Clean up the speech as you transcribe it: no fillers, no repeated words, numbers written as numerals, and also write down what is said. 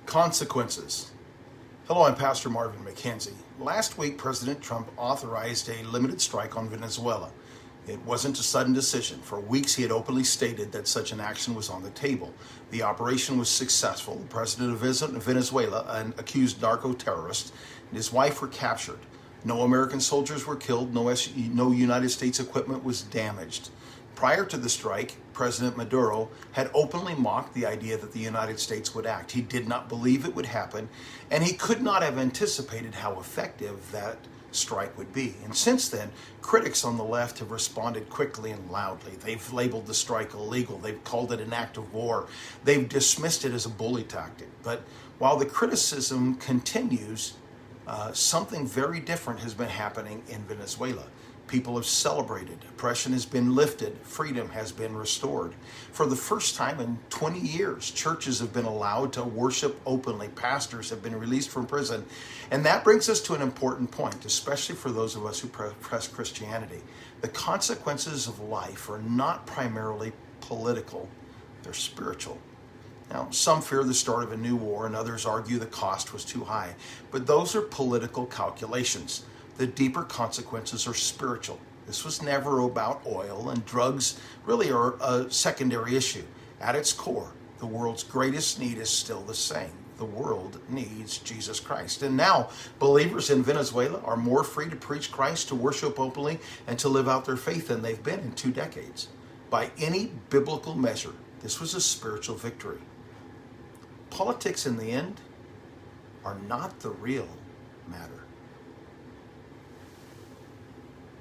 Consequences. Hello, I'm Pastor Marvin McKenzie. Last week, President Trump authorized a limited strike on Venezuela. It wasn't a sudden decision. For weeks, he had openly stated that such an action was on the table. The operation was successful. The president of Venezuela, an accused narco-terrorist, and his wife were captured. No American soldiers were killed. No United States equipment was damaged. Prior to the strike, President Maduro had openly mocked the idea that the United States would act. He did not believe it would happen, and he could not have anticipated how effective that strike would be. And since then, critics on the left have responded quickly and loudly. They've labeled the strike illegal. They've called it an act of war. They've dismissed it as a bully tactic. But while the criticism continues, something very different has been happening in Venezuela. People have celebrated. Oppression has been lifted. Freedom has been restored. For the first time in 20 years, churches have been allowed to worship openly. Pastors have been released from prison. And that brings us to an important point, especially for those of us who profess Christianity. The consequences of life are not primarily political, they're spiritual. Now, some fear the start of a new war, and others argue the cost was too high. But those are political calculations. The deeper consequences are spiritual. This was never about oil, and drugs really are a secondary issue. At its core, the world's greatest need is still the same. The world needs Jesus Christ. And now, believers in Venezuela are more free to preach Christ, to worship openly, and to live out their faith than they've been in 2 decades. By any biblical measure, this was a spiritual victory. Politics, in the end, are not the real matter.